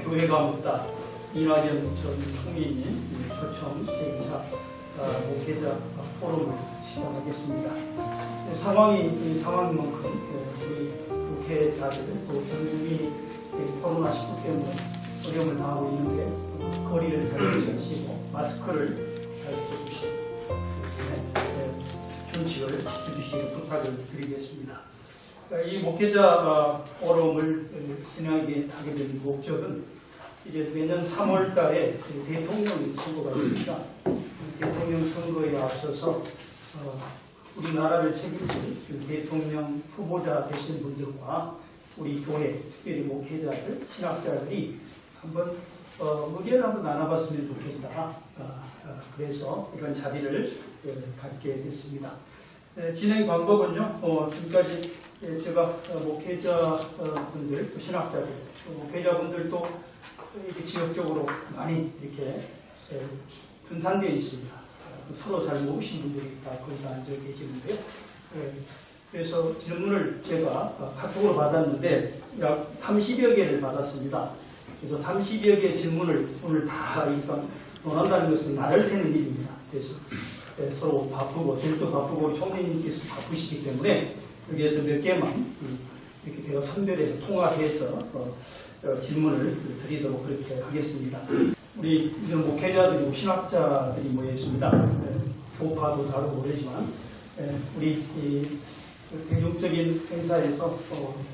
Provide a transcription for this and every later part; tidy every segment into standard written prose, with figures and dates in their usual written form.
교회가 묻다 이낙연 전 총리님 초청 제2차 목회자 포럼을 시작하겠습니다. 상황이 상황인 만큼 우리 목회자들 또 전국이 코로나19 때문에 어려움을 당하고 있는데 거리를 잘 유지하시고 마스크를 잘 써주시고 준칙을 지켜주시기를 부탁을 드리겠습니다. 이 목회자 포럼을 진행하게 하게 된 목적은 이제 매년 3월 달에 대통령 선거가 있습니다. 대통령 선거에 앞서서 우리나라를 책임질 대통령 후보자 되신 분들과 우리 교회, 특별히 목회자들, 신학자들이 한번 의견을 한번 나눠봤으면 좋겠다. 그래서 이런 자리를 갖게 됐습니다. 진행 방법은요, 지금까지 제가 목회자분들, 신학자들, 목회자분들도 이렇게 지역적으로 많이 이렇게 분산되어 있습니다. 서로 잘 모르신 분들이 다 거기서 앉아 계시는데요. 그래서 질문을 제가 카톡으로 받았는데 약 30여 개를 받았습니다. 그래서 30여 개의 질문을 오늘 다 논한다는 것은 날을 새는 일입니다. 그래서 서로 바쁘고 저희도 바쁘고 총리님께서 바쁘시기 때문에 여기에서 몇 개만 이렇게 제가 선별해서 통합해서 질문을 드리도록 그렇게 하겠습니다. 우리 이런 목회자들이고 신학자들이 모여 있습니다. 교파도 다르고 그러지만 우리 대중적인 행사에서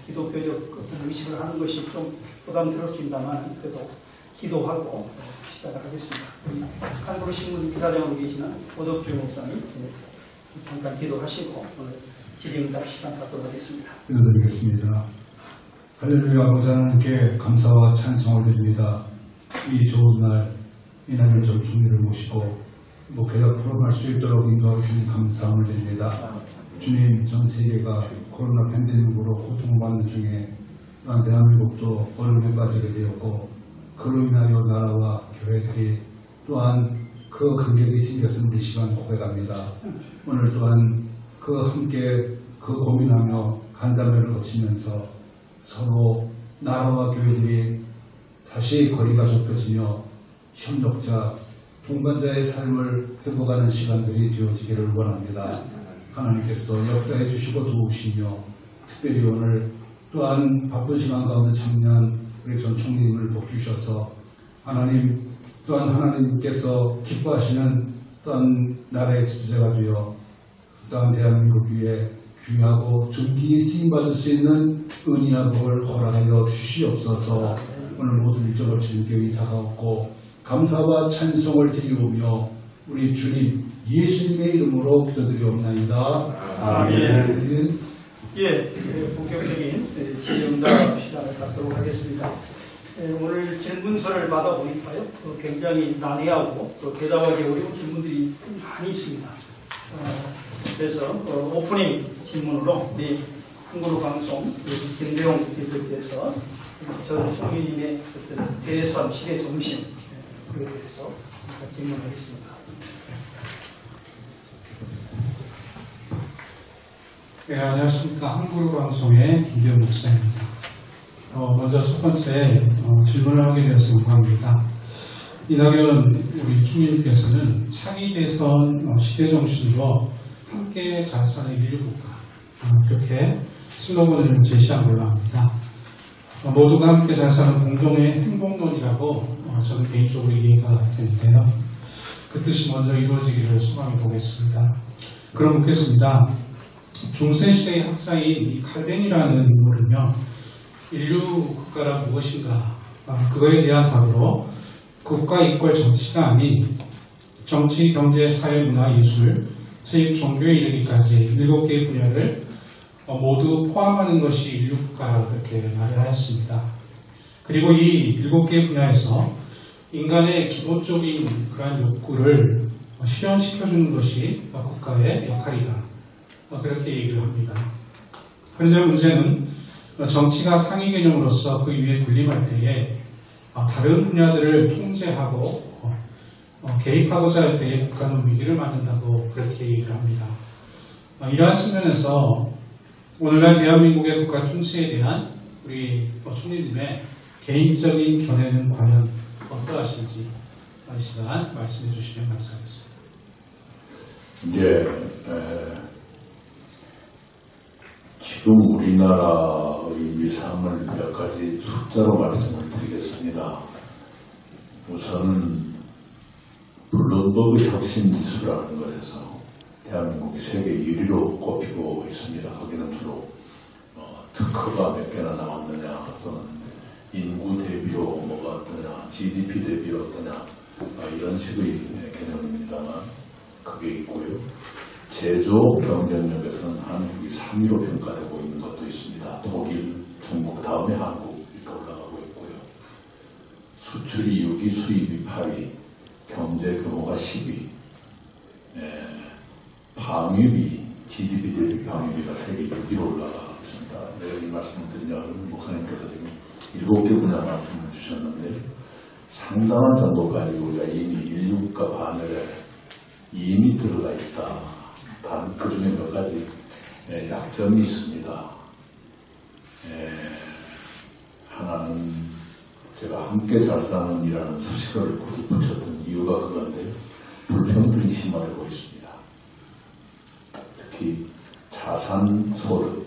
기독교적 의식을 하는 것이 좀 부담스럽습니다만 그래도 기도하고 시작을 하겠습니다. 한국어 신문 기사장으로 계시는 오덕주 목사님 잠깐 기도하시고 오늘 질의응답 시간 갖도록 하겠습니다. 기도드리겠습니다. 할렐루야. 아버지 하나님께 감사와 찬송을 드립니다. 이 좋은 날 이낙연 전 총리를 모시고 목회자 포럼할 수 있도록 인도하여 주신 감사함을 드립니다. 주님, 전 세계가 코로나 팬데믹으로 고통받는 중에 또한 대한민국도 어려움에 빠지게 되었고 그로 인하여 나라와 교회들이 또한 그 간격이 생겼음을 이 시간 고백합니다. 오늘 또한 그 함께 그 고민하며 간담회를 거치면서 서로 나라와 교회들이 다시 거리가 좁혀지며 협력자, 동반자의 삶을 회복하는 시간들이 되어지기를 원합니다. 하나님께서 역사해 주시고 도우시며 특별히 오늘 또한 바쁜 시간 가운데 참여한 우리 전 총리님을 복주셔서 하나님 또한 하나님께서 기뻐하시는 또한 나라의 지도자가 되어 또한 대한민국 위에 귀하고 존귀히 쓰임받을 수 있는 은혜와 복을 허락하여 주시옵소서. 오늘 모든 일정을 즐겨이 다가왔고 감사와 찬송을 드리오며 우리 주님 예수님의 이름으로 기도드리옵나이다. 아멘. 예, 본격적인 질의응답 시간을 갖도록 하겠습니다. 오늘 질문서를 받아보니까요, 굉장히 난해하고 대답하기 어려운 질문들이 많이 있습니다. 그래서 오프닝 질문으로 우리 한국어 방송 김대용 대표께서 전 총리님의 대선 시대 정신 그에 대해서 질문하겠습니다. 네, 안녕하십니까. 한국어 방송의 김대용 목사입니다. 먼저 첫 번째 질문을 하게 되어서 영광입니다. 이낙연 우리 총리님께서는 차기 대선 시대 정신으로 함께 잘 사는 인류국가 그렇게 슬로건을 제시한 걸로 합니다. 모두가 함께 잘 사는 공동의 행복론이라고 저는 개인적으로 이해가 되는데요. 그 뜻이 먼저 이루어지기를 소망해 보겠습니다. 그럼 묻겠습니다. 중세시대의 학자인 이 칼벤이라는 인물은요, 인류 국가란 무엇인가? 그거에 대한 답으로 국가 이퀄 정치가 아닌 정치, 경제, 사회, 문화, 예술, 체육, 종교에 이르기까지 7개의 분야를 모두 포함하는 것이 인류 국가라 그렇게 말을 하였습니다. 그리고 이 7개의 분야에서 인간의 기본적인 그러한 욕구를 실현시켜주는 것이 국가의 역할이다. 그렇게 얘기를 합니다. 그런데 문제는 정치가 상위 개념으로서 그 위에 군림할 때에 다른 분야들을 통제하고 개입하고자 할 때에 국가는 위기를 맞는다고 그렇게 얘기를 합니다. 이러한 측면에서 오늘날 대한민국의 국가 통치에 대한 우리 총리님의 개인적인 견해는 과연 어떠하신지 이 시간 말씀해 주시면 감사하겠습니다. 지금 우리나라의 위상을 몇 가지 숫자로 말씀을 드리겠습니다. 우선은 블룸버그 혁신지수라는 것에서 대한민국이 세계 1위로 꼽히고 있습니다. 거기는 주로 특허가 몇 개나 나왔느냐, 또는 인구 대비로 뭐가 어떠냐, GDP 대비로 어떠냐, 이런 식의 개념입니다만 그게 있고요. 제조 경쟁력에서는 한국이 3위로 평가되고 있는 것도 있습니다. 독일, 중국 다음에 한국 이렇게 올라가고 있고요. 수출이 6위, 수입이 8위, 경제 규모가 10위, 방위비, GDP 대비 방위비가 세계 6위로 올라가고 있습니다. 이 말씀을 드리냐면 목사님께서 지금 7개 분야 말씀을 주셨는데 상당한 정도까지 우리가 이미 인류가 반열에 이미 들어가 있다. 단 그 중에 몇 가지 약점이 있습니다. 하나는 제가 함께 잘 사는 이라는 수식어를 굳이 붙였던 이유가 그건데 불평등이 심화되고 있습니다. 특히 자산소득,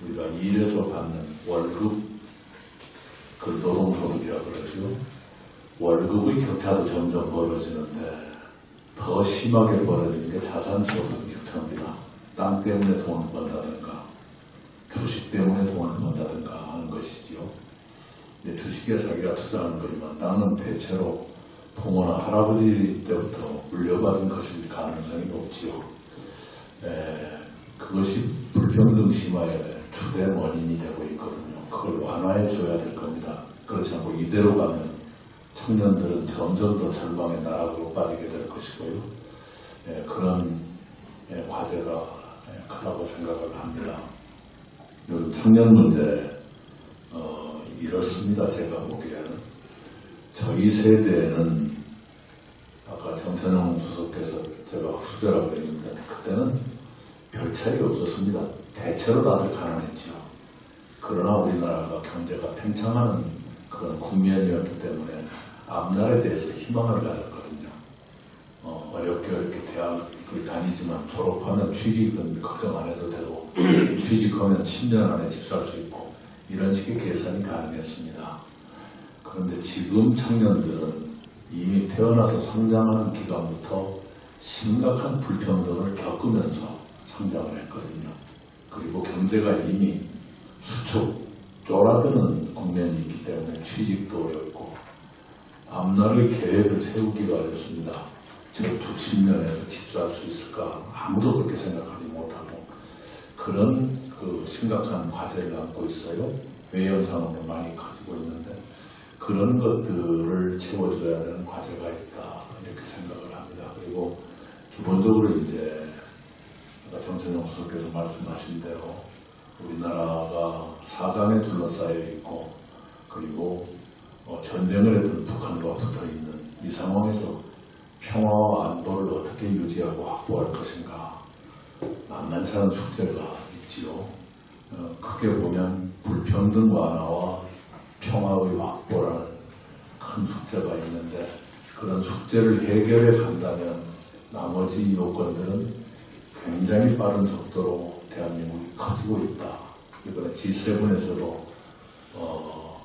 우리가 일해서 받는 월급, 그걸 노동소득이라고 그러죠. 월급의 격차도 점점 벌어지는데 더 심하게 벌어지는 게 자산소득 격차입니다. 땅 때문에 돈을 번다든가 주식 때문에 돈을 번다든가 하는 것이지요. 근데 주식에 자기가 투자하는 거지만 땅은 대체로 부모나 할아버지 때부터 물려받은 것일 가능성이 높지요. 그것이 불평등 심화의 주된 원인이 되고 있거든요. 그걸 완화해 줘야 될 겁니다. 그렇지 않고 이대로 가면 청년들은 점점 더 절망의 나락으로 빠지게 될 것이고요. 그런 과제가 크다고 생각을 합니다. 요즘 청년 문제 이렇습니다. 제가 보기에는 저희 세대에는 아까 정찬영 수석께서 제가 흑수저라고 그랬는데 그때는 별 차이 없었습니다. 대체로 다들 가난했죠. 그러나 우리나라가 경제가 팽창하는 그런 국면이었기 때문에 앞날에 대해서 희망을 가졌거든요. 어렵게 대학을 다니지만 졸업하면 취직은 걱정 안 해도 되고 취직하면 10년 안에 집 살 수 있고 이런 식의 계산이 가능했습니다. 그런데 지금 청년들은 이미 태어나서 성장하는 기간부터 심각한 불평등을 겪으면서 성장을 했거든요. 그리고 경제가 이미 수축, 쫄아드는 국면이 있기 때문에 취직도 어렵고 앞날의 계획을 세우기가 어렵습니다. 저축 10년에서 집 살 수 있을까? 아무도 그렇게 생각하지 못하고 그런 심각한 과제를 안고 있어요. 외연 산업을 많이 가지고 있는데 그런 것들을 채워줘야 되는 과제가 있다 이렇게 생각을 합니다. 그리고 기본적으로 이제 정찬영 수석께서 말씀하신 대로 우리나라가 사강에 둘러싸여 있고 그리고 전쟁을 했던 북한과 붙어 있는 이 상황에서 평화와 안보를 어떻게 유지하고 확보할 것인가 만만치 않은 숙제가 있지요. 크게 보면 불평등 완화와 평화의 확보라는 큰 숙제가 있는데 그런 숙제를 해결해 간다면 나머지 요건들은 굉장히 빠른 속도로 대한민국이 커지고 있다. 이번에 G7에서도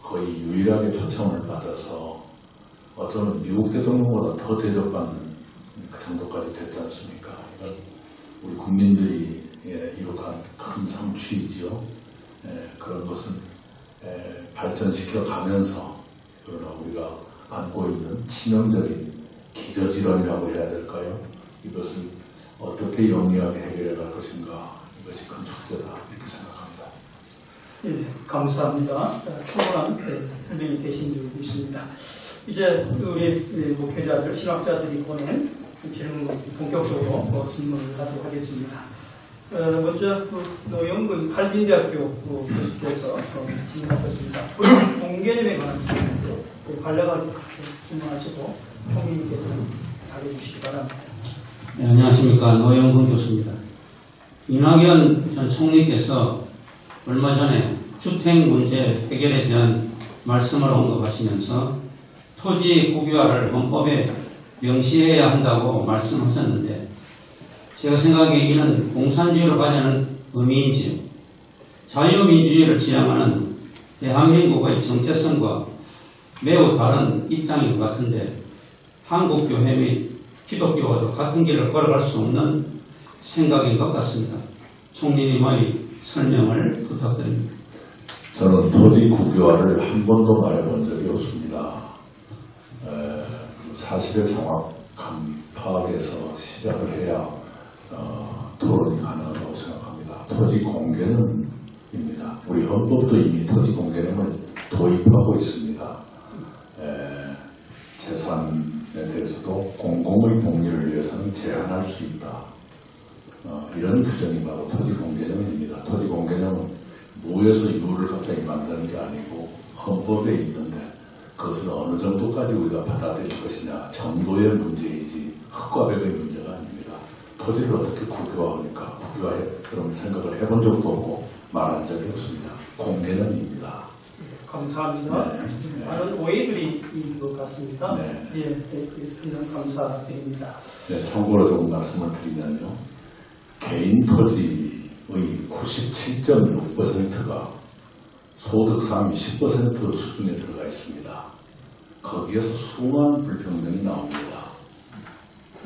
거의 유일하게 초청을 받아서 어쩌면 미국 대통령보다 더 대접받는 그 정도까지 됐지 않습니까? 우리 국민들이 이룩한 큰 성취이지요. 그런 것은 발전시켜 가면서 그러나 우리가 안고 있는 치명적인 기저질환이라고 해야 될까요? 이것을 어떻게 영리하게 해결해 갈 것인가 이것이 큰 숙제다 이렇게 생각합니다. 감사합니다. 충분한 설명이 되신 줄 믿습니다. 이제 우리 목회자들, 신학자들이 보낸 질문 본격적으로 질문을 하도록 하겠습니다. 먼저 노영근 칼빈대학교 교수께서 질문하셨습니다. 공개념에 관한 질문인데 관련하게 질문하시고 총리님께서는 답해주시기 바랍니다. 네, 안녕하십니까. 노영근 교수입니다. 이낙연 전 총리께서 얼마 전에 주택 문제 해결에 대한 말씀을 언급하시면서 토지 국유화를 헌법에 명시해야 한다고 말씀하셨는데 제가 생각하기에 이는 공산주의로 가자는 의미인지요. 자유민주주의를 지향하는 대한민국의 정체성과 매우 다른 입장인 것 같은데 한국교회 및 기독교와도 같은 길을 걸어갈 수 없는 생각인 것 같습니다. 총리님의 설명을 부탁드립니다. 저는 토지 국유화를 한 번도 말해본 적이 없습니다. 사실의 정확한 파악에서 시작을 해야 토론이 가능하다고 생각합니다. 토지 공개념입니다. 우리 헌법도 이미 토지 공개념을 도입하고 있습니다. 재산에 대해서도 공공의 복리를 위해서는 제한할 수 있다. 이런 규정이 바로 토지 공개념입니다. 토지 공개념은 무에서 유를 갑자기 만드는 게 아니고 헌법에 있는데 그것을 어느 정도까지 우리가 받아들일 것이냐 정도의 문제이지 흙과 백의 문제가 아닙니다. 토지를 어떻게 국유화합니까? 국유화에 그런 생각을 해본 적도 없고 말한 적이 없습니다. 공개념입니다. 감사합니다. 네. 많은 오해들이 있는 것 같습니다. 네. 상당 감사드립니다. 네, 참고로 조금 말씀을 드리면요. 개인 토지의 97.6%가 소득 상위 10% 수준에 들어가 있습니다. 거기에서 수많은 불평등이 나옵니다.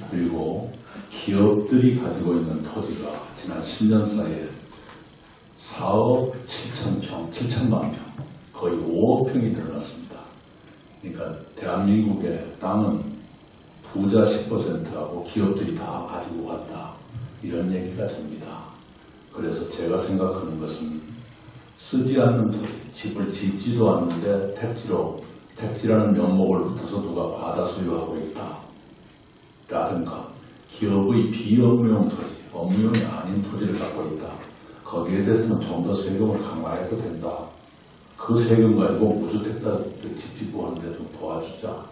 그리고 기업들이 가지고 있는 토지가 지난 10년 사이에 4억 7천만 평, 거의 5억 평이 늘어났습니다. 그러니까 대한민국의 땅은 부자 10%하고 기업들이 다 가지고 갔다. 이런 얘기가 됩니다. 그래서 제가 생각하는 것은 쓰지 않는 토지, 집을 짓지도 않는데 택지라는 명목을 붙여서 누가 과다 소유하고 있다. 라든가 기업의 비업무용 토지, 업무용이 아닌 토지를 갖고 있다. 거기에 대해서는 좀 더 세금을 강화해도 된다. 그 세금 가지고 무주택자들 집 짓고 하는데 좀 도와주자.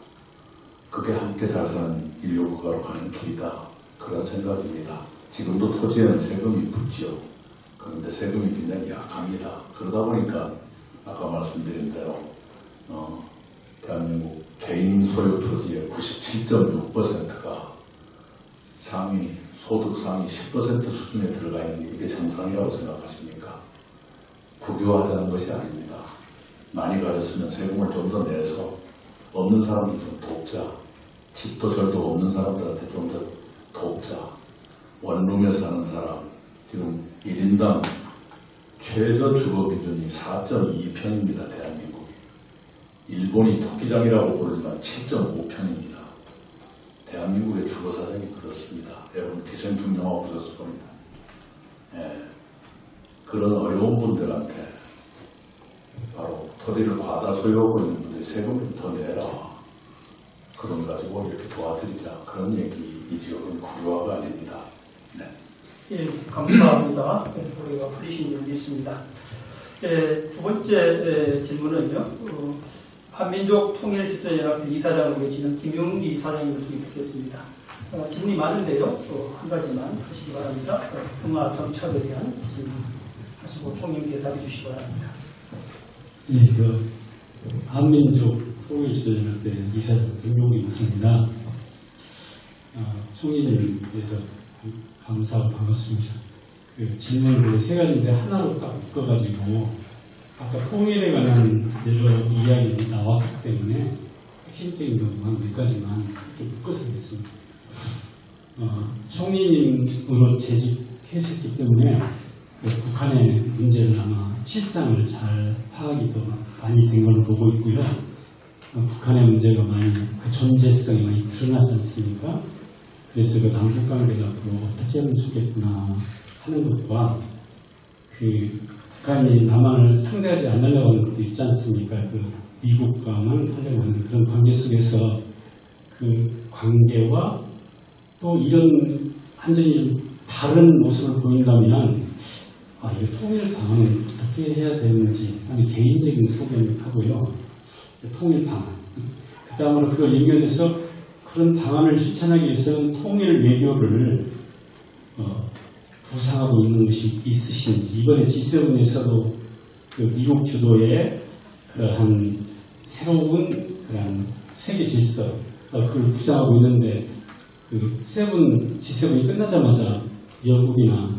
그게 함께 잘 사는 인류국가로 가는 길이다. 그런 생각입니다. 지금도 토지에는 세금이 붙지요. 그런데 세금이 굉장히 약합니다. 그러다 보니까 아까 말씀드린 대로 대한민국 개인 소유 토지의 97.6%가 소득 상위 10% 수준에 들어가 있는 게 이게 정상이라고 생각하십니까? 국유화하자는 것이 아닙니다. 많이 가졌으면 세금을 좀 더 내서 없는 사람들 좀 돕자. 집도 절도 없는 사람들한테 좀 더 돕자. 원룸에 사는 사람, 지금 1인당 최저 주거 기준이 4.2평입니다. 대한민국이. 일본이 토끼장이라고 부르지만 7.5평입니다. 대한민국의 주거 사정이 그렇습니다. 여러분 기생충 영화 보셨을 겁니다. 그런 어려운 분들한테 바로 토지를 과다 소유하고 있는 분들이 세금을 더 내라. 그런 가지고 이렇게 도와드리자. 그런 얘기이지요. 그건 국유화가 아닙니다. 네. 예, 감사합니다. 오해가 풀리신 줄 믿습니다. 두 번째 질문은요. 한민족 통일집도연합회 이사장으로 계시는 김용기 이사장님을 듣겠습니다. 질문이 많은데요. 한 가지만 하시기 바랍니다. 평화 정착에 대한 질문 하시고 총님께 답해 주시기 바랍니다. 예, 한민족 통일집도연합회 이사장 김용기 이사입니다. 총리님께서 감사하고 반갑습니다. 질문을 세 가지인데 하나로 딱 묶어가지고 아까 통일에 관한 여러 이야기가 나왔기 때문에 핵심적인 것만 몇 가지만 이렇게 묶어서 하겠습니다. 총리님으로 재직했었기 때문에 북한의 문제를 아마 실상을 잘 파악이 더 많이 된 걸로 보고 있고요. 북한의 문제가 많이 그 존재성이 많이 드러나지 않습니까? 그래서 그 남북관계가 앞으로 어떻게 하면 좋겠구나 하는 것과 북한이 남한을 상대하지 않으려고 하는 것도 있지 않습니까? 미국과만 하려고 하는 그런 관계 속에서 그 관계와 또 이런 완전히 좀 다른 모습을 보인다면 이 통일 방안을 어떻게 해야 되는지 하는 개인적인 소견을 하고요. 통일 방안. 그 다음으로 그걸 연결해서 그런 방안을 실천하기 위해서는 통일 외교를 구상하고 있는 것이 있으신지 이번에 G7에서도 그 미국 주도의 그러한 새로운 그런 세계 질서, 그걸 구상하고 있는데, 그 G7이 끝나자마자 영국이나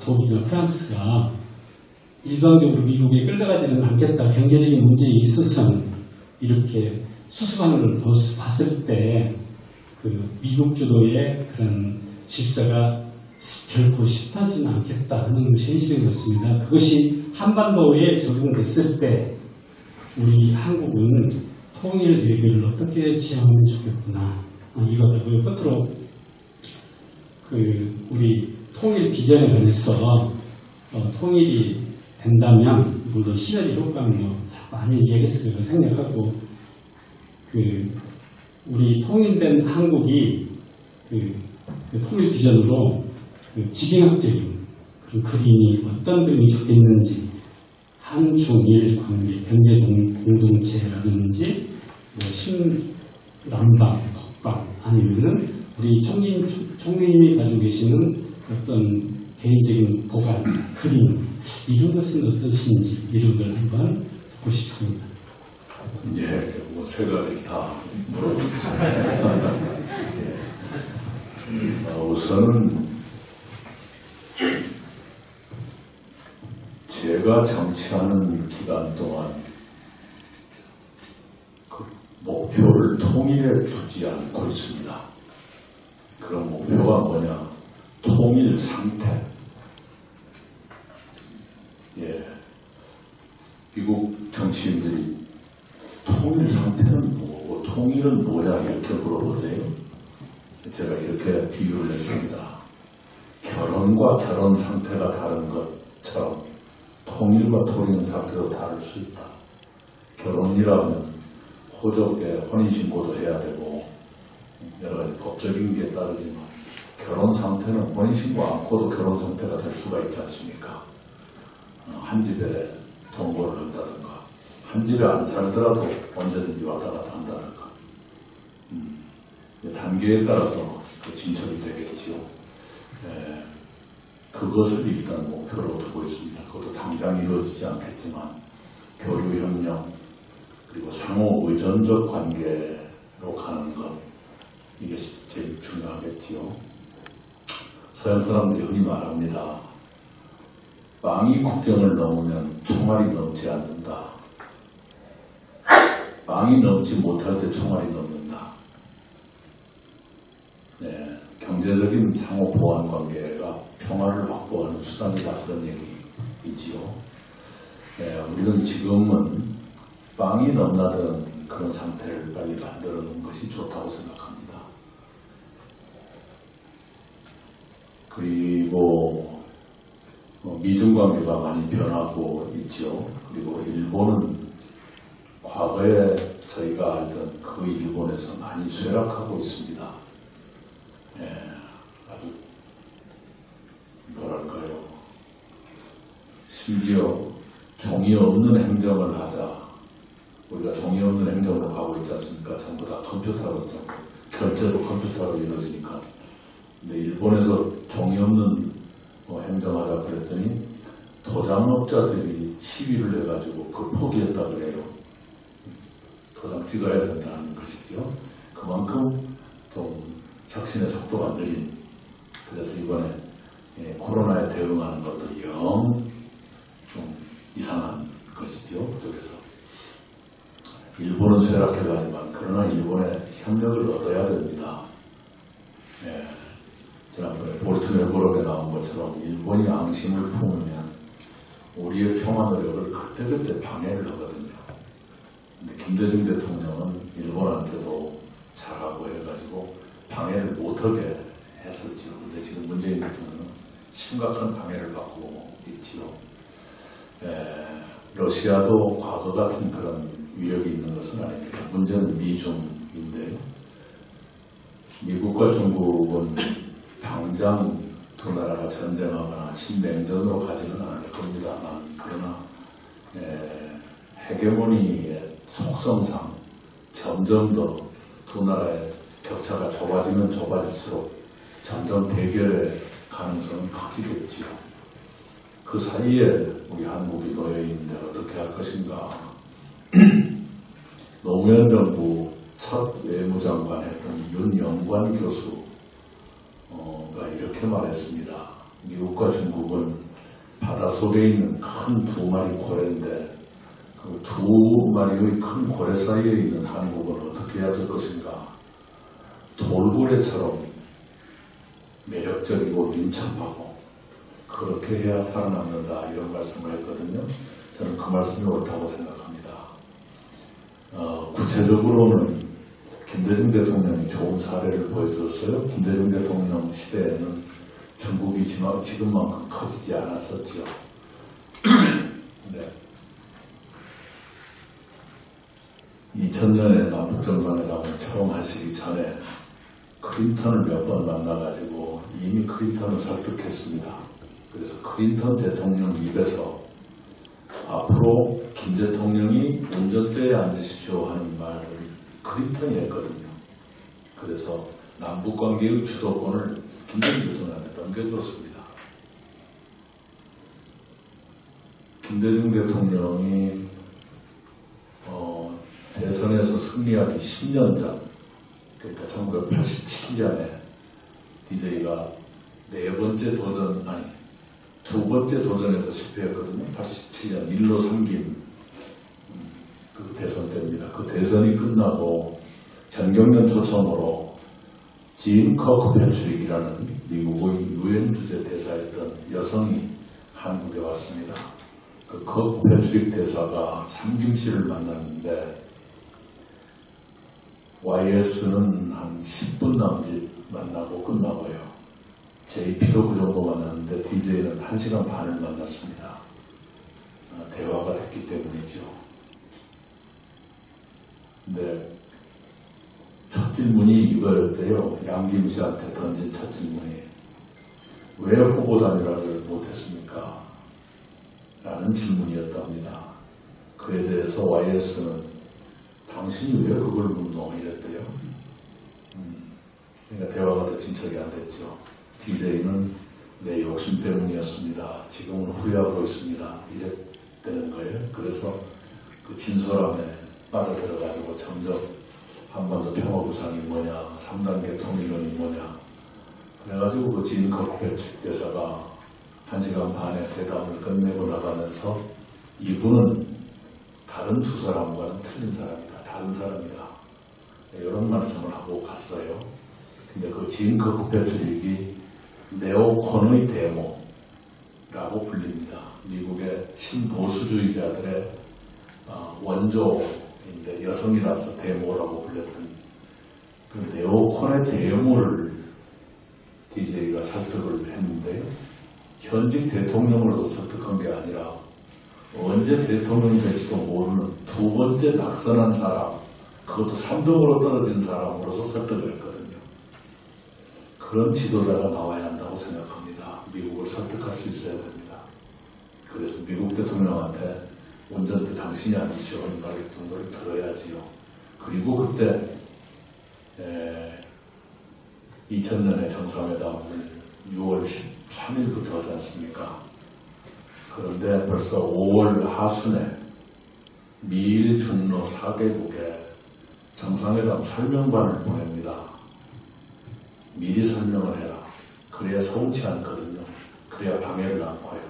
독일이나 프랑스가 일방적으로 미국에 끌려가지는 않겠다. 경제적인 문제에 있어서는 이렇게 수습하는 걸 봤을 때 미국 주도의 그런 질서가 결코 쉽하지는 않겠다 하는 것이 현실인 것 같습니다. 그것이 한반도에 적용됐을 때 우리 한국은 통일 외교를 어떻게 지향하면 좋겠구나. 이거고요. 끝으로 우리 통일 비전에 관해서 통일이 된다면 물론 시너지 효과는 많이 얘기했을 거라고 생각하고 우리 통일된 한국이 통일 비전으로 지경학적인 그런 그림이 어떤 그림이 좋겠는지 한중일 관계 경제 공동체라든지 신남방 북방 아니면은 우리 총리님이 가지고 계시는 어떤 개인적인 보관 그림 이런 것은 어떠신지 이런 걸 한번 듣고 싶습니다. 예, 뭐 세 가지 다 물어보겠습니다. 우선은 제가 정치하는 기간 동안 그 목표를 통일에 두지 않고 있습니다. 그런 목표가 뭐냐? 통일 상태. 예, 미국 정치인들이 통일 상태는 뭐고 통일은 뭐냐 이렇게 물어보세요. 제가 이렇게 비유를 했습니다. 결혼과 결혼 상태가 다른 것처럼 통일과 통일 상태도 다를 수 있다. 결혼이라면 호적에 혼인신고도 해야 되고 여러 가지 법적인 게 따르지만 결혼 상태는 혼인신고 않고도 결혼 상태가 될 수가 있지 않습니까? 한 집에 동거를 한다든가 한 집에 안 살더라도 언제든지 왔다 갔다 한다든가 단계에 따라서 진척이 되겠지요. 그것을 일단 목표로 두고 있습니다. 그것도 당장 이루어지지 않겠지만 교류협력 그리고 상호 의존적 관계로 가는 것 이게 제일 중요하겠지요. 서양 사람들이 흔히 말합니다. 빵이 국경을 넘으면 총알이 넘지 않는다. 빵이 넘지 못할 때 총알이 넘는다. 네, 경제적인 상호 보완 관계가 평화를 확보하는 수단이다. 그런 얘기이지요. 네, 우리는 지금은 빵이 넘나드는 그런 상태를 빨리 만들어 놓은 것이 좋다고 생각합니다. 그리고 미중 관계가 많이 변하고 있죠. 그리고 일본은 과거에 저희가 알던 그 일본에서 많이 쇠락하고 있습니다. 예, 아주 뭐랄까요. 심지어 종이 없는 행정을 하자. 우리가 종이 없는 행정으로 가고 있지 않습니까? 전부 다 컴퓨터로, 결제도 컴퓨터로 이루어지니까. 근데 일본에서 종이 없는 행정하자 그랬더니 도장업자들이 시위를 해가지고 그걸 포기했다 그래요. 도장 찍어야 된다는 것이죠. 그만큼 좀 혁신의 속도가 느린. 그래서 이번에 코로나에 대응하는 것도 영 좀 이상한 것이죠. 그쪽에서. 일본은 쇠락해가지만 그러나 일본의 협력을 얻어야 됩니다. 예. 지난번에 볼트네고록에 나온 것처럼 일본이 앙심을 품으면 우리의 평화 노력을 그때그때 방해를 하거든요. 근데 김대중 대통령은 일본한테도 잘하고 해가지고 방해를 못하게 했었죠. 근데 지금 문재인 대통령은 심각한 방해를 받고 있지요. 러시아도 과거 같은 그런 위력이 있는 것은 아닙니다. 문제는 미중인데요. 미국과 중국은 당장 두 나라가 전쟁하거나 신냉전으로 가지는 않을 겁니다만 그러나 헤게모니의 속성상 점점 더 두 나라의 격차가 좁아지면 좁아질수록 점점 대결의 가능성은 커지겠지요. 그 사이에 우리 한국이 놓여 있는데 어떻게 할 것인가. 노무현 정부 첫 외무장관 했던 윤영관 교수가 이렇게 말했습니다. 미국과 중국은 바닷속에 있는 큰 두 마리 고래인데 그 두 마리의 큰 고래 사이에 있는 한국은 어떻게 해야 될 것인가? 돌고래처럼 매력적이고 민첩하고 그렇게 해야 살아남는다, 이런 말씀을 했거든요. 저는 그 말씀이 옳다고 생각합니다. 구체적으로는 김대중 대통령이 좋은 사례를 보여주었어요. 김대중 대통령 시대에는 중국이 지금만큼 커지지 않았었죠. 네. 2000년에 남북정상회담을 처음 하시기 전에 클린턴을 몇 번 만나가지고 이미 클린턴을 설득했습니다. 그래서 클린턴 대통령 입에서 앞으로 김 대통령이 운전대에 앉으십시오 하는 말을 클린턴이 했거든요. 그래서 남북관계의 주도권을 김대중 대통령한테 넘겨주었습니다. 김대중 대통령이 대선에서 승리하기 10년 전, 그러니까 1987년에 DJ가 두 번째 도전에서 실패했거든요. 87년 1로 3김 그 대선 때입니다. 그 대선이 끝나고 전경련 초청으로 진 커크 패트릭이라는 미국의 유엔 주재 대사였던 여성이 한국에 왔습니다. 그 커크 패트릭 대사가 삼김씨를 만났는데 YS는 한 10분 남짓 만나고 끝나고요. JP도 그 정도 만났는데 DJ는 1시간 반을 만났습니다. 대화가 됐기 때문이죠. 근데 첫 질문이 이거였대요. 양김 씨한테 던진 첫 질문이 왜 후보 단일화를 못했습니까? 라는 질문이었답니다. 그에 대해서 YS는 당신이 왜 그걸 묻노? 이랬대요. 그러니까 대화가 더 진척이 안 됐죠. DJ는 내 욕심 때문이었습니다. 지금은 후회하고 있습니다. 이랬다는 거예요. 그래서 그 진솔함에 빠져들어가지고 점점 한반도 평화구상이 뭐냐, 3단계 통일론이 뭐냐, 그래가지고 그 진 커크 패트릭 대사가 1시간 반의 대담을 끝내고 나가면서 이분은 다른 두 사람과는 틀린 사람이다. 다른 사람이다. 이런 말씀을 하고 갔어요. 근데 그 진 커크 패트릭이 네오콘의 데모라고 불립니다. 미국의 신보수주의자들의 원조인데 여성이라서 데모라고 불렸던 그 네오콘의 데모를 DJ가 설득을 했는데요. 현직 대통령으로서 설득한 게 아니라 언제 대통령이 될지도 모르는 두 번째 낙선한 사람, 그것도 3등으로 떨어진 사람으로서 설득을 했거든요. 그런 지도자가 나와야 한다고 생각합니다. 미국을 설득할 수 있어야 됩니다. 그래서 미국 대통령한테 운전대 당신이 아니죠. 이 말 정도를 들어야지요. 그리고 그때 2000년에 정상회담을 6월 13일부터 하지 않습니까? 그런데 벌써 5월 하순에 미일 중러 4개국에 정상회담 설명반을 보냅니다. 미리 설명을 해라. 그래야 서운치 않거든요. 그래야 방해를 안 봐요.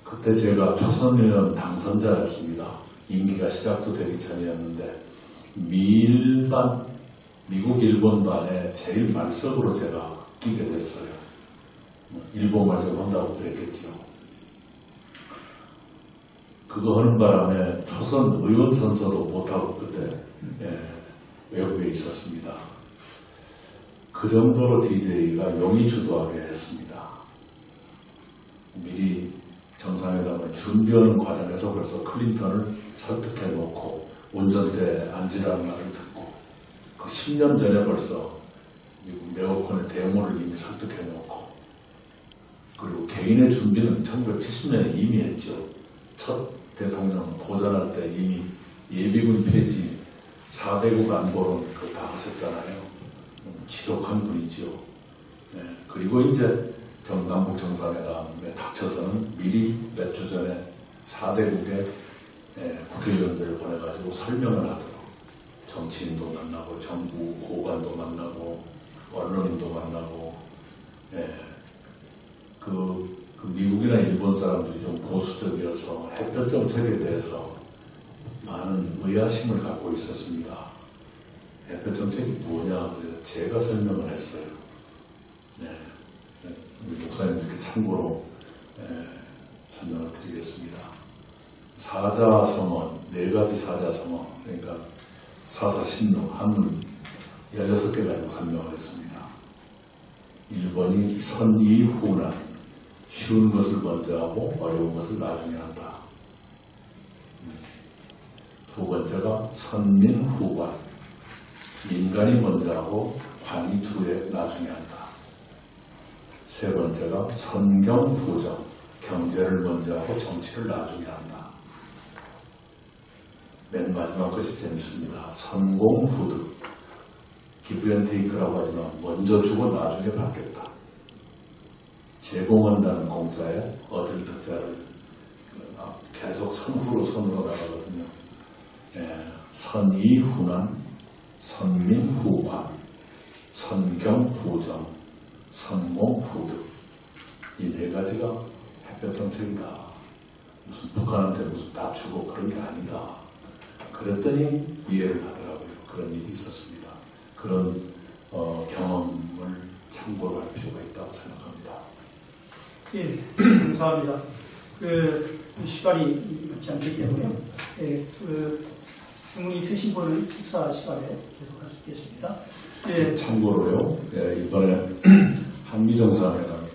그때 제가 초선의원 당선자였습니다. 임기가 시작도 되기 전이었는데 미일반, 미국 일본반에 제일 말석으로 제가 끼게 됐어요. 일본말 좀 한다고 그랬겠죠. 그거 하는 바람에 초선 의원 선서도 못하고 그때 외국에 있었습니다. 그 정도로 DJ가 용이 주도하게 했습니다. 미리 정상회담을 준비하는 과정에서 벌써 클린턴을 설득해 놓고 운전대에 앉으라는 말을 듣고 그 10년 전에 벌써 미국 네오콘의 데모를 이미 설득해 놓고 그리고 개인의 준비는 1970년에 이미 했죠. 첫 대통령 도전할 때 이미 예비군 폐지 4대국 안보론 그거 다 하셨잖아요. 지독한 분이죠. 네. 그리고 이제 남북 정상회담에 닥쳐서는 미리 몇 주 전에 4대국의 국회의원들을 보내가지고 설명을 하도록 정치인도 만나고 정부 고관도 만나고 언론인도 만나고 그 미국이나 일본 사람들이 좀 보수적이어서 햇볕 정책에 대해서 많은 의아심을 갖고 있었습니다. 햇볕 정책이 뭐냐 그래서 제가 설명을 했어요. 우리 목사님들께 참고로 설명을 드리겠습니다. 사자성어, 4가지 사자성어, 그러니까 사사신루, 한문 16개 가지고 설명을 했습니다. 1번이 선이후난, 쉬운 것을 먼저 하고 어려운 것을 나중에 한다. 2번째가 선민후관, 민간이 먼저 하고 관이 뒤에 나중에 한다. 3번째가 선경후정, 경제를 먼저 하고 정치를 나중에 한다. 맨 마지막 것이 재밌습니다. 선공후득, 기브앤테이크라고 하지만 먼저 주고 나중에 받겠다. 제공한다는 공짜에 얻을 득자를 계속 선후로 나가거든요. 선이후난, 선민후관, 선경후정, 선공후득, 이 4가지가 햇볕 정책이다. 무슨 북한한테 무슨 다주고 그런 게 아니다. 그랬더니 이해를 하더라고요. 그런 일이 있었습니다. 그런 경험을 참고로 할 필요가 있다고 생각합니다. 예, 감사합니다. 시간이 많지 않기 때문에 질문 있으신 분은 식사 시간에 계속 할 수 있겠습니다. 예. 참고로요, 이번에 한미 정상회담이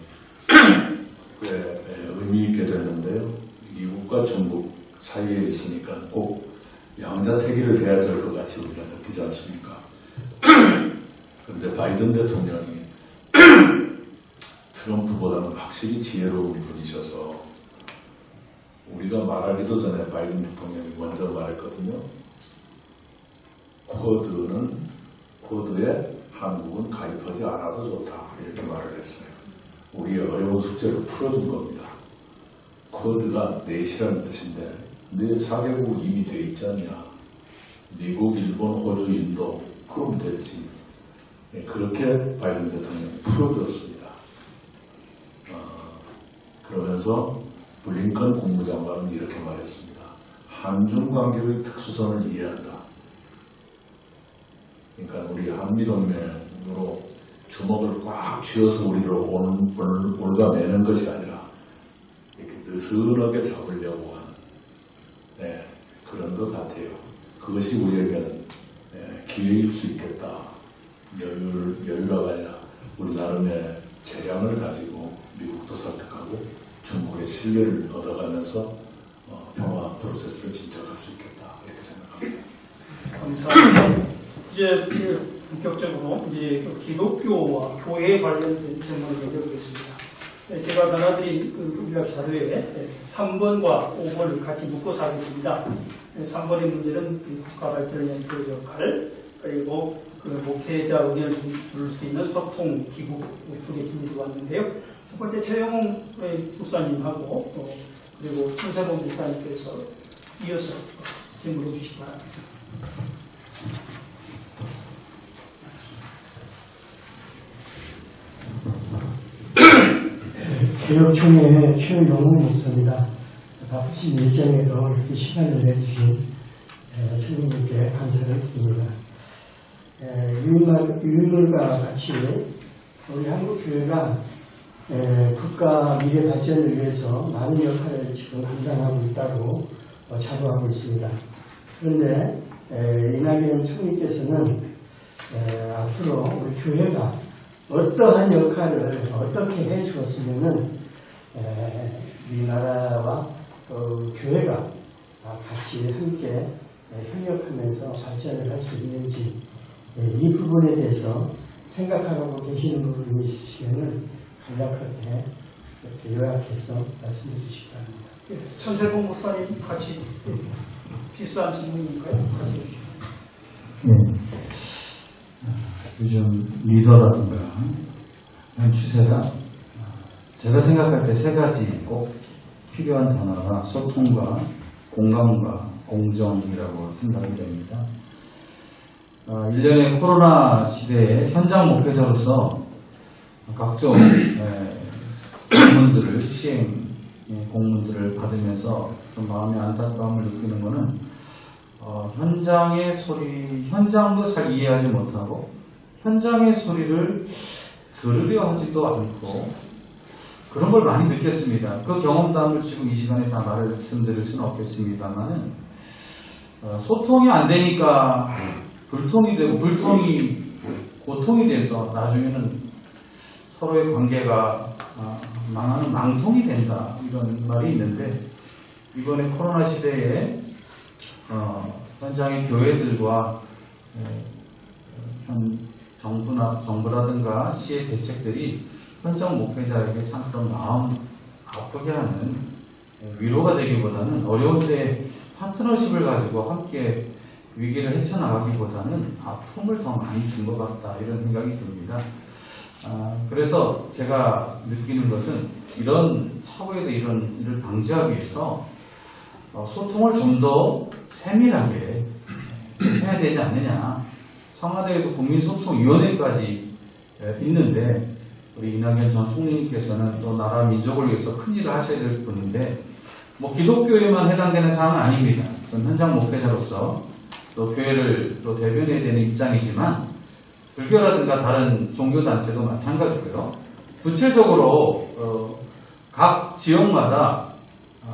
꽤 의미 있게 됐는데요. 미국과 중국 사이에 있으니까 꼭 양자택일을 해야 될 것 같이 우리가 느끼지 않습니까? 그런데 바이든 대통령이 트럼프보다는 확실히 지혜로운 분이셔서 우리가 말하기도 전에 바이든 대통령이 먼저 말했거든요. 쿼드에 한국은 가입하지 않아도 좋다 이렇게 말을 했어요. 우리의 어려운 숙제를 풀어준 겁니다. 쿼드가 넷이라는 뜻인데 네 4개국 이미 돼 있지 않냐. 미국, 일본, 호주, 인도 그럼 됐지. 그렇게 바이든 대통령이 풀어줬습니다. 그러면서 블링컨 국무장관은 이렇게 말했습니다. 한중 관계의 특수성을 이해한다. 그러니까 우리 한미동맹으로 주먹을 꽉 쥐어서 우리로 올가매는 것이 아니라 이렇게 느슨하게 잡으려고 하는 그런 것 같아요. 그것이 우리에게는 기회일 수 있겠다. 여유가 아니라 우리 나름의 재량을 가지고 미국도 설득하고 중국의 신뢰를 얻어가면서 평화 프로세스를 진척할 수 있겠다. 이렇게 생각합니다. 감사합니다. 이제 본격적으로 이제 기독교와 교회에 관련된 질문을 여쭤보겠습니다. 제가 나눠드린 의학 자료에 3번과 5번을 같이 묶어서 하겠습니다. 3번의 문제는 국가 발전을 위한 그 역할, 그리고 그 목회자 의견을 들을 수 있는 소통 기구 쪽에 질문이 왔는데요. 첫 번째 최영웅 목사님하고 그리고 천세봉 목사님께서 이어서 질문해 주시기 바랍니다. 개혁총회의 최영웅 목사입니다. 바쁘신 일정에도 이렇게 시간을 내주신 주님께 감사를 드립니다. 유물과 같이 우리 한국교회가 국가 미래 발전을 위해서 많은 역할을 지금 감당하고 있다고 자부하고 있습니다. 그런데 이낙연 총리께서는 앞으로 우리 교회가 어떠한 역할을 어떻게 해 주었으면은 우리나라와 교회가 같이 함께 협력하면서 발전을 할 수 있는지 이 부분에 대해서 생각하고 계시는 부분이 있으시면 간략하게 이렇게 요약해서 말씀해 주시기 바랍니다. 천세봉 목사님 같이 비슷한 질문이니까요. 같이 해주시죠. 요즘 리더라든가 이런 추세가 제가 생각할 때 3가지 꼭 필요한 단어가 소통과 공감과 공정이라고 생각이 됩니다. 1년의 코로나 시대에 현장 목회자로서 각종 공문들을 시행 공문들을 받으면서 좀 마음의 안타까움을 느끼는 것은 현장의 소리, 현장도 잘 이해하지 못하고 현장의 소리를 들으려 하지도 않고 그런 걸 많이 느꼈습니다. 그 경험담을 지금 이 시간에 다 말씀드릴 수는 없겠습니다만은 소통이 안 되니까 불통이 되고 불통이 고통이 돼서 나중에는 서로의 관계가 망하는 망통이 된다 이런 말이 있는데 이번에 코로나 시대에 현장의 교회들과 현 정부라든가 시의 대책들이 현장 목회자에게 참 그런 마음 아프게 하는 위로가 되기보다는 어려운데 파트너십을 가지고 함께 위기를 헤쳐나가기보다는 아픔을 더 많이 준 것 같다 이런 생각이 듭니다. 그래서 제가 느끼는 것은 이런 차후에도 이런 일을 방지하기 위해서 소통을 좀 더 세밀하게 해야 되지 않느냐. 청와대에도 국민소통위원회까지 있는데 우리 이낙연 전 총리님께서는 또 나라 민족을 위해서 큰 일을 하셔야 될 분인데 뭐 기독교에만 해당되는 사항은 아닙니다. 전 현장 목회자로서 또 교회를 또 대변해야 되는 입장이지만 불교라든가 다른 종교단체도 마찬가지고요. 구체적으로 각 지역마다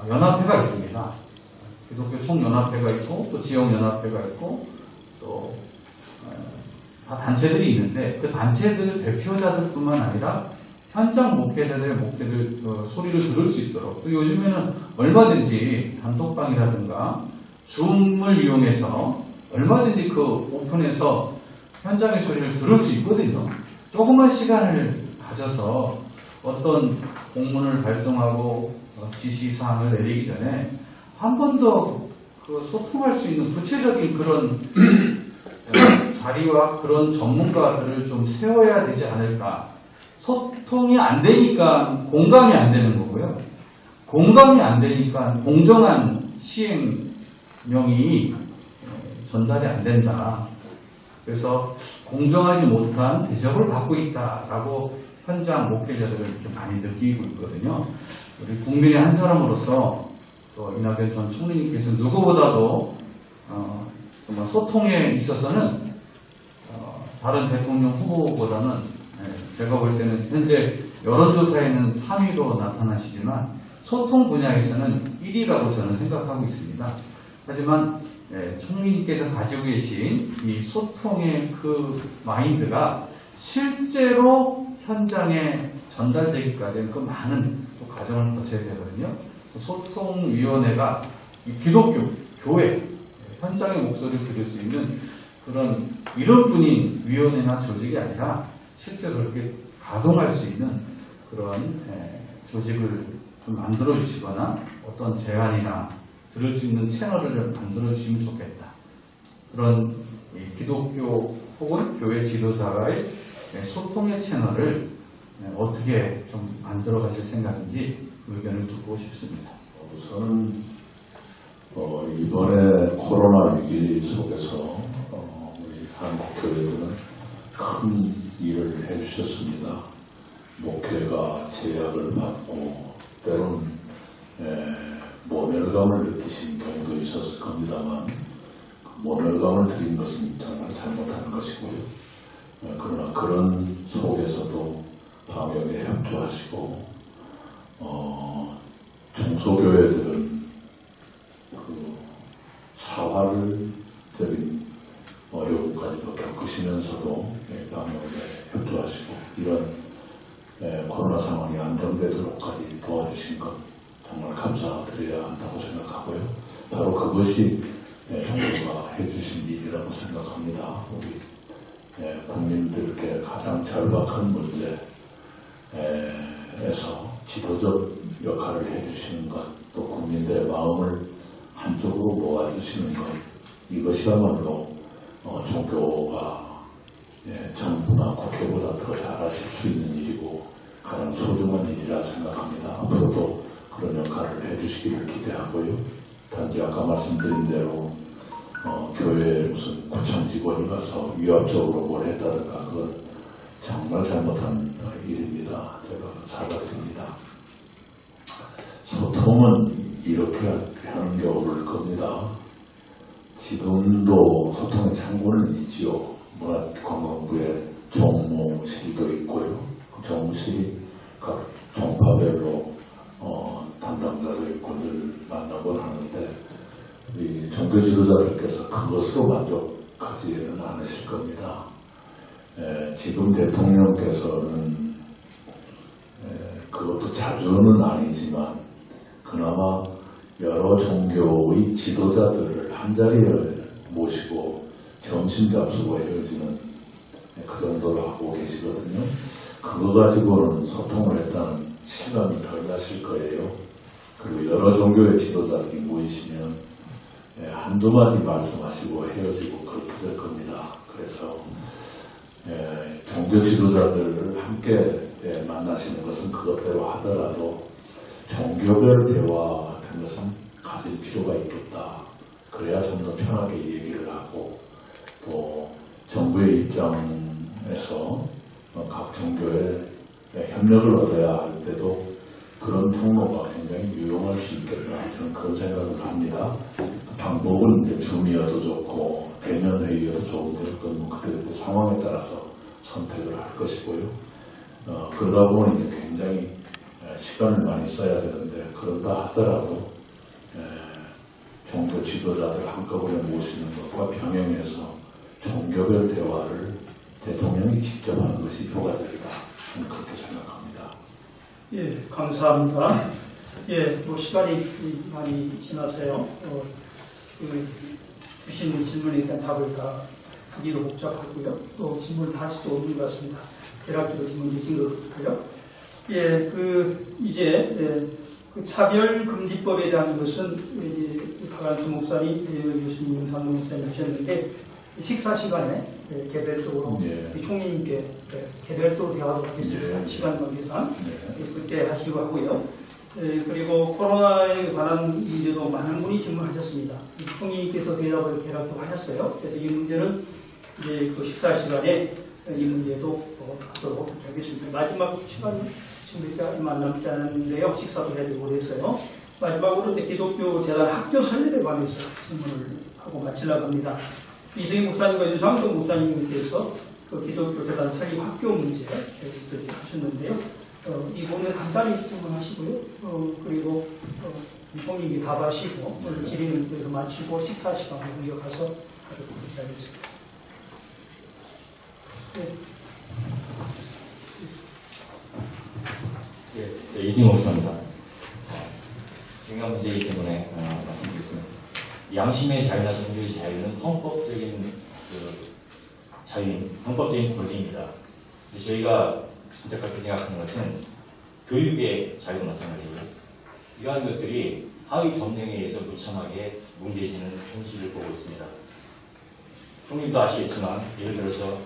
연합회가 있습니다. 기독교 총연합회가 있고 또 지역연합회가 있고 또 다 단체들이 있는데 그 단체들 대표자들뿐만 아니라 현장 목회자들의 목회를 소리를 들을 수 있도록 또 요즘에는 얼마든지 단톡방이라든가 줌을 이용해서 얼마든지 그 오픈해서 현장의 소리를 들을 수 있거든요. 조금만 시간을 가져서 어떤 공문을 발송하고 지시사항을 내리기 전에 한 번 더 그 소통할 수 있는 구체적인 그런 자리와 그런 전문가들을 좀 세워야 되지 않을까. 소통이 안 되니까 공감이 안 되는 거고요. 공감이 안 되니까 공정한 시행령이 전달이 안 된다. 그래서 공정하지 못한 대접을 받고 있다라고 현장 목회자들은 이렇게 많이 느끼고 있거든요. 우리 국민의 한 사람으로서 또 이낙연 전 총리님께서 누구보다도 정말 소통에 있어서는 다른 대통령 후보보다는 제가 볼 때는 현재 여론조사에는 3위로 나타나시지만 소통 분야에서는 1위라고 저는 생각하고 있습니다. 하지만 총리님께서 가지고 계신 이 소통의 그 마인드가 실제로 현장에 전달되기까지는 그 많은 또 과정을 거쳐야 되거든요. 소통위원회가 기독교, 교회, 현장의 목소리를 들을 수 있는 그런 이런 분인 위원회나 조직이 아니라 실제로 그렇게 가동할 수 있는 그런 조직을 좀 만들어 주시거나 어떤 제안이나 들을 수 있는 채널을 좀 만들어 주시면 좋겠다. 그런 기독교 혹은 교회 지도자의 소통의 채널을 어떻게 좀 만들어 가실 생각인지 의견을 듣고 싶습니다. 우선은 이번에 코로나 위기 속에서 우리 한국 교회들은 큰 일을 해주셨습니다. 목회가 제약을 받고 때론 모멸감을 느끼신 경우도 있었을 겁니다만 모멸감을 드린 것은 정말 잘못한 것이고요. 그러나 그런 속에서도 방역에 협조하시고 중소교회들은 그 사활적인 어려움까지도 겪으시면서도 방역에 협조하시고 이런 코로나 상황이 안정되도록까지 도와주신 것 정말 감사드려야 한다고 생각하고요. 바로 그것이 정부가 해주신 일이라고 생각합니다. 우리 국민들께 가장 절박한 문제에서 지도적 역할을 해주시는 것, 또 국민들의 마음을 한쪽으로 모아주시는 것, 이것이야말로 종교가 정부나 국회보다 더 잘하실 수 있는 일이고 가장 소중한 일이라 생각합니다. 앞으로도 그런 역할을 해주시기를 기대하고요. 단지 아까 말씀드린 대로 교회 무슨 구청 직원이 가서 위협적으로 뭘 했다든가 그건 정말 잘못한 일입니다. 제가 사과드립니다. 소통은 이렇게 하는 게 옳을 겁니다. 지금도 소통의 창구는 있지요. 문화관광부에 종무실도 있고요. 그 종무실이 각 종파별로 담당자도 있고 늘 만나곤 하는데 우리 종교 지도자들께서 그것으로 만족하지는 않으실 겁니다. 지금 대통령께서는 그것도 자주는 아니지만 그나마 여러 종교의 지도자들을 한자리에 모시고 점심 잡수고 헤어지는 그 정도로 하고 계시거든요. 그거 가지고는 소통을 했다는 실감이 덜 나실 거예요. 그리고 여러 종교의 지도자들이 모이시면 한두 마디 말씀하시고 헤어지고 그렇게 될 겁니다. 그래서 종교 지도자들을 함께 만나시는 것은 그것대로 하더라도 종교별 대화 같은 것은 가질 필요가 있겠다. 그래야 좀 더 편하게 얘기를 하고 또 정부의 입장에서 각 종교에 협력을 얻어야 할 때도 그런 통로가 굉장히 유용할 수 있겠다. 저는 그런 생각을 합니다. 방법은 이제 줌이어도 좋고 대면회의여도 좋은데 그건 뭐 그때그때 상황에 따라서 선택을 할 것이고요. 그러다 보면 이제 굉장히 시간을 많이 써야 되는데 그런다 하더라도 종교 지도자들 한꺼번에 모시는 것과 병행해서 종교별 대화를 대통령이 직접 하는 것이 효과적이다. 저는 그렇게 생각합니다. 예, 감사합니다. 예, 뭐 시간이 많이 지나서요. 주신 질문에 대한 답을 다 하기도 복잡하고요. 또 질문을 다 할 수도 없는 것 같습니다. 대략적으로 질문 주신 것 같고요. 예, 이제 그 차별금지법에 대한 것은 이제 박한수 목사님, 교수님, 임상무 목사님 하셨는데 식사 시간에 개별적으로 총리님께 개별적으로 대화도 하겠습니다. 시간 관계상 그때 하시고 하고요. 그리고 코로나에 관한 문제도 많은 분이 질문하셨습니다. 총리님께서 대답을 대략도 하셨어요. 그래서 이 문제는 이제 그 식사 시간에 이 문제도 하도록 하겠습니다. 마지막 시간 지금 얼마 남지 않았는데요. 식사도 해드리고 그래서요. 마지막으로 기독교 재단 학교 설립에 관해서 질문을 하고 마치려고 합니다. 이승희 목사님과 유상동 목사님께서 그 기독교 재단 설립 학교 문제 하셨는데요. 이 부분에 간단히 질문하시고요. 그리고 총리님이 답하시고 오늘 질의는 그래서 마치고 식사 시간에 공격해서 하도록 하겠습니다. 네, 이승희 목사입니다. 중요한 문제이기 때문에 말씀드리겠습니다. 양심의 자유나 종교의 자유는 헌법적인 자유인, 헌법적인 권리입니다. 저희가 선택하게 생각하는 것은 교육의 자유도 마찬가지고요. 이러한 것들이 하위 점령에 의해서 무참하게 뭉개지는 현실을 보고 있습니다. 총님도 아시겠지만 예를 들어서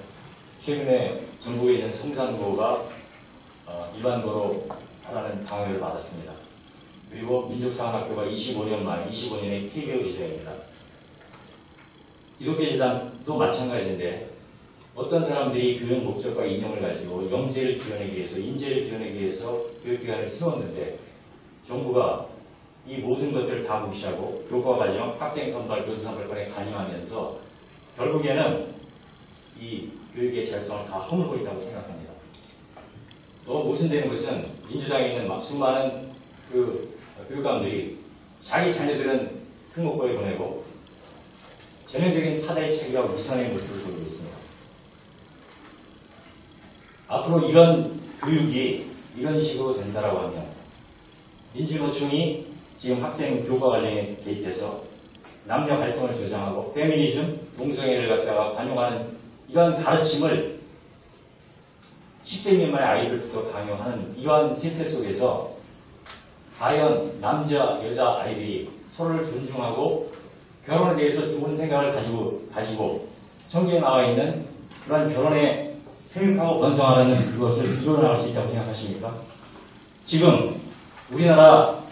최근에 전국에 있는 성산고가 일반고로 하라는 강요를 받았습니다. 그리고 민족사관학교가 25년 만에 25년의 폐교 예정입니다. 기독교재단도 마찬가지인데 어떤 사람들이 교육 목적과 이념을 가지고 영재를 기원하기 위해서 인재를 기원하기 위해서 교육기관을 세웠는데 정부가 이 모든 것들을 다 무시하고 교과과정, 학생 선발, 교수 선발권에 관여하면서 결국에는 이 교육의 자율성을 다 허물고 있다고 생각합니다. 또 모순되는 것은 민주당에 있는 수많은 교육감들이 자기 자녀들은 특목고에 보내고 전형적인 사다리 체계와 위선의 모습을 보이고 있습니다. 앞으로 이런 교육이 이런 식으로 된다라고 하면 민주노총이 지금 학생 교과 과정에 개입해서 남녀 갈등을 조장하고 페미니즘, 동성애를 갖다가 관용하는 이러한 가르침을 10세 미만의 아이들부터 강요하는 이러한 세태 속에서 과연 남자, 여자 아이들이 서로를 존중하고 결혼에 대해서 좋은 생각을 가지고 성경에 나와 있는 그런 결혼에 생육하고 번성하는 그것을 이뤄나갈 수 있다고 생각하십니까? 지금 우리나라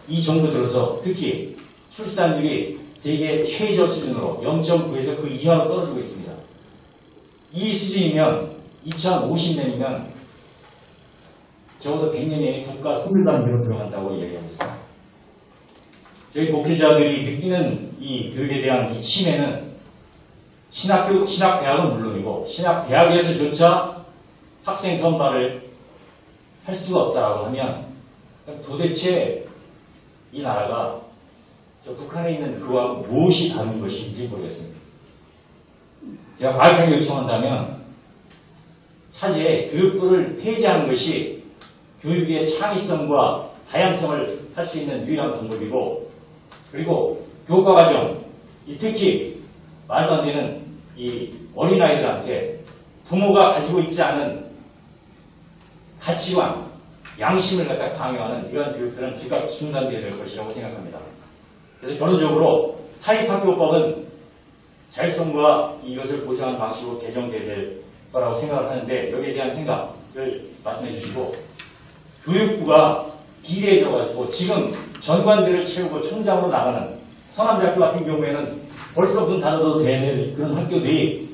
이 정부 들어서 특히 출산율이 세계 최저 수준으로 0.9에서 그 이하로 떨어지고 있습니다. 이 수준이면 2050년이면 적어도 100년에 국가 소멸단계로 들어간다고 이야기하고 있습니다. 저희 목회자들이 느끼는 이 교육에 대한 이 침해는 신학대학은 물론이고 신학대학에서조차 학생 선발을 할 수가 없다라고 하면 도대체 이 나라가 저 북한에 있는 그와 무엇이 다른 것인지 모르겠습니다. 제가 과학하게 요청한다면 차제에 교육부를 폐지하는 것이 교육의 창의성과 다양성을 할 수 있는 유일한 방법이고, 그리고 교과과정, 특히 말도 안 되는 이 어린아이들한테 부모가 가지고 있지 않은 가치관, 양심을 갖다 강요하는 이런 교육들은 즉각 중단되어야 될 것이라고 생각합니다. 그래서 결론적으로 사립학교법은 자율성과 이것을 보장하는 방식으로 개정되어야 될 거라고 생각을 하는데, 여기에 대한 생각을 말씀해 주시고, 교육부가 비례해져가지고 지금 전관들을 채우고 총장으로 나가는 서남대학교 같은 경우에는 벌써 문 닫아도 되는 그런 학교들이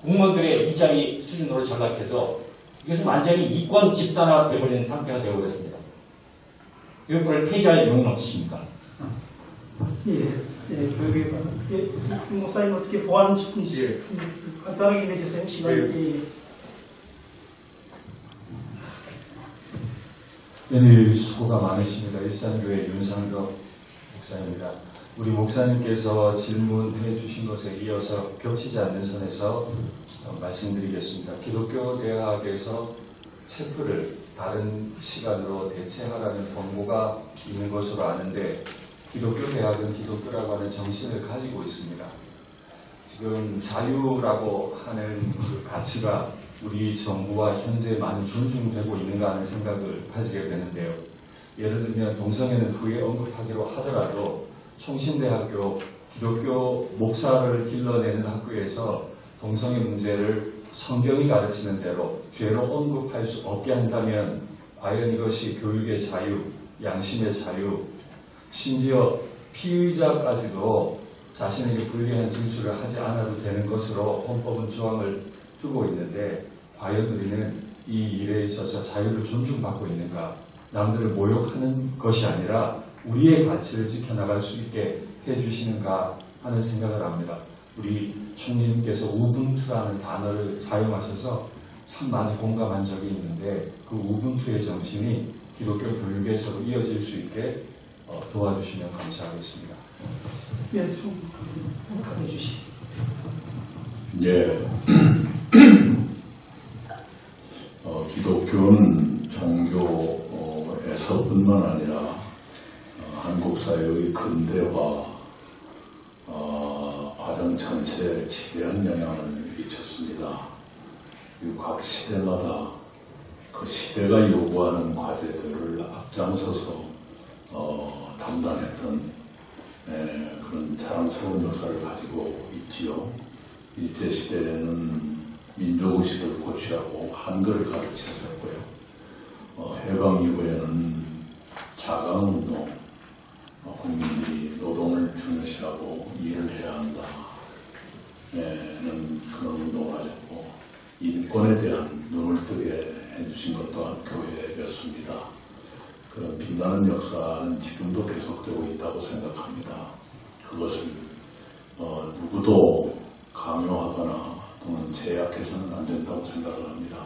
공무원들의 일자리 수준으로 전락해서 이것은 완전히 이권 집단화가 되어버리는 상태가 되어버렸습니다. 교육부를 폐지할 용은 없으십니까? 교육에 관한 목사님 어떻게 보완 싶은지 간단하게 해주세요. 시간이. 연일 수고가 많으십니다. 일산교회 윤상덕 목사입니다. 우리 목사님께서 질문해 주신 것에 이어서 겹치지 않는 선에서 말씀드리겠습니다. 기독교 대학에서 체프를 다른 시간으로 대체하라는 권고가 있는 것으로 아는데, 기독교 대학은 기독교라고 하는 정신을 가지고 있습니다. 지금 자유라고 하는 그 가치가 우리 정부와 현재 많이 존중되고 있는가 하는 생각을 가지게 되는데요. 예를 들면 동성애는 후에 언급하기로 하더라도 총신대학교 기독교 목사를 길러내는 학교에서 동성애 문제를 성경이 가르치는 대로 죄로 언급할 수 없게 한다면 과연 이것이 교육의 자유, 양심의 자유, 심지어 피의자까지도 자신에게 불리한 진술을 하지 않아도 되는 것으로 헌법은 조항을 두고 있는데, 과연 우리는 이 일에 있어서 자유를 존중받고 있는가? 남들을 모욕하는 것이 아니라 우리의 가치를 지켜나갈 수 있게 해주시는가 하는 생각을 합니다. 우리 총리님께서 우분투라는 단어를 사용하셔서 참 많이 공감한 적이 있는데, 그 우분투의 정신이 기독교 교육에서도 이어질 수 있게 도와주시면 감사하겠습니다. 좀 해주시죠. 기독교는 종교에서뿐만 아니라 한국 사회의 근대화 과정 전체에 지대한 영향을 미쳤습니다. 각 시대마다 그 시대가 요구하는 과제들을 앞장서서 담당했던 그런 자랑스러운 역사를 가지고 있지요. 일제시대에는 민족의식을 고취하고 한글을 가르치셨고요. 해방 이후에는 자강운동, 국민들이 노동을 중요시하고 일을 해야 한다는 그런 운동을 하셨고, 인권에 대한 눈을 뜨게 해주신 것 또한 교회였습니다. 그런 빛나는 역사는 지금도 계속되고 있다고 생각합니다. 그것을 누구도 강요하거나 또는 제약해서는 안 된다고 생각을 합니다.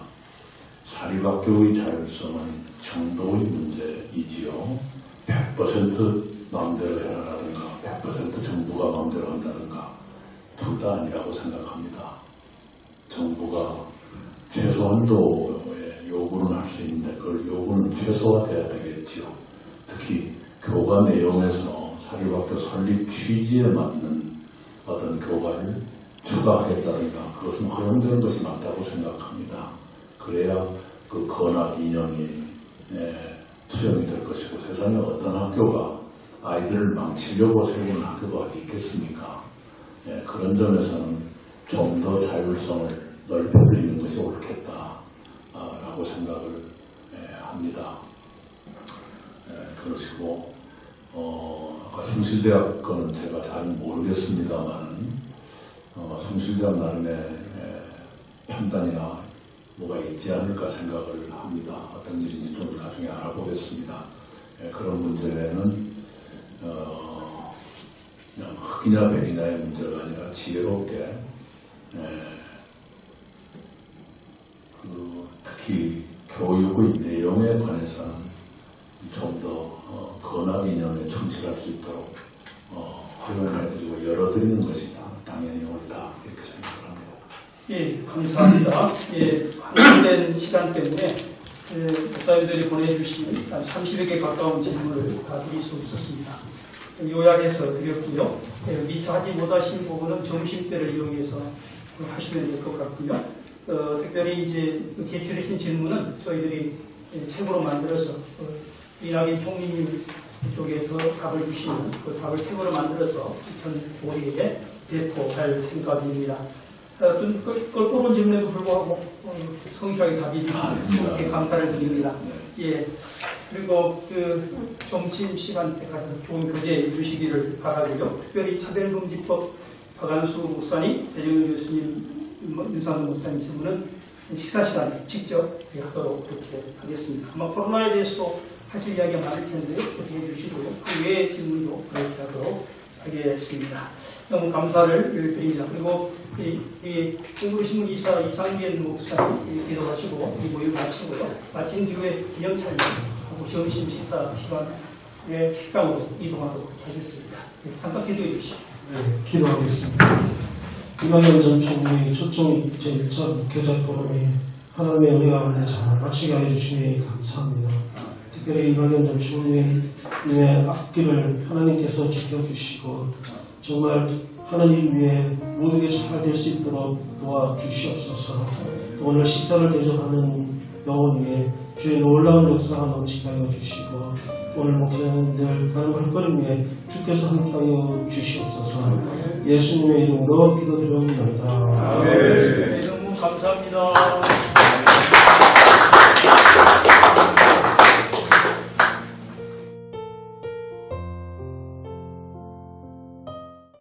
사립학교의 자율성은 정도의 문제이지요. 100% 마음대로 해라라든가 100% 정부가 마음대로 한다든가 둘 다 아니라고 생각합니다. 정부가 최소한도의 요구는 할 수 있는데 그걸 요구는 최소화돼야 되겠지요. 특히 교과 내용에서 사립학교 설립 취지에 맞는 어떤 교과를 추가했다든가 그것은 허용되는 것이 맞다고 생각합니다. 그래야 그 건학 인형이 투영이 될 것이고, 세상에 어떤 학교가 아이들을 망치려고 세우는 학교가 어디 있겠습니까? 그런 점에서는 좀 더 자율성을 넓혀드리는 것이 옳겠다라고 생각을 합니다. 그러시고 아까 성실대학 거는 제가 잘 모르겠습니다만 성실대학 나름의 판단이나 뭐가 있지 않을까 생각을 합니다. 어떤 일인지 좀 나중에 알아보겠습니다. 그런 문제는 그냥 흑이냐 백이냐의 문제가 아니라 지혜롭게 특히 교육의 내용에 관해서는 좀 더 건학 이념에 충실할 수 있도록 허용해드리고 열어드리는 것이 당연히 옳다 이렇게 생각을 합니다. 예, 감사합니다. 예, 한정된 시간 때문에 목사님들이 보내주신 한 30여 개 가까운 질문을 다 드릴 수 없었습니다. 요약해서 드렸고요. 미처 하지 못하신 부분은 점심때를 이용해서 하시면 될 것 같고요. 특별히 이제 제출하신 질문은 저희들이 책으로 만들어서 이낙연 총리님 쪽에서 답을 주시는 그 답을 책으로 만들어서 전 우리에게 배포할 생각입니다. 좀 껄끄러운 질문에도 불구하고 성실하게 답해 주시면 이렇게 감사를 드립니다. 예. 그리고 그 점심 시간 때까지 좋은 교제 주시기를 바라고요. 특별히 차별금지법 박한수 목사님, 배정현 교수님, 윤상근 목사님 질문은 식사 시간에 직접 하도록 그렇게 하겠습니다. 아마 코로나에 대해서도 하실 이야기가 많을 텐데 그렇게 해주시고요. 그 외의 질문도 그렇게 하도록 하겠습니다. 너무 감사를 드립니다. 그리고 이 공부신문 이사 이상균 목사님 기도하시고 이 모임 마치고요. 마친 뒤에 기념촬영하고 점심 식사 시간에 식당으로 이동하도록 하겠습니다. 네, 잠깐 기도해 주시죠. 네, 기도하겠습니다. 이낙연 전 총리 초청 제1차 목회자 포럼이 하나님의 은혜 가운데 잘 마치게 해주시니 감사합니다. 특별히 이낙연 전 총리의 앞길을 하나님께서 지켜주시고 정말 하나님 위해 모든 게 잘 될 수 있도록 도와주시옵소서. 또 오늘 식사를 대접하는 영혼 위에 주의 놀라운 역사가 넘치게 하여 주시고 오늘 목사님들 가는 발걸음 위에 주께서 함께하여 주시옵소서. 예수님의 이름으로 기도드립니다. 네, 너무 감사합니다.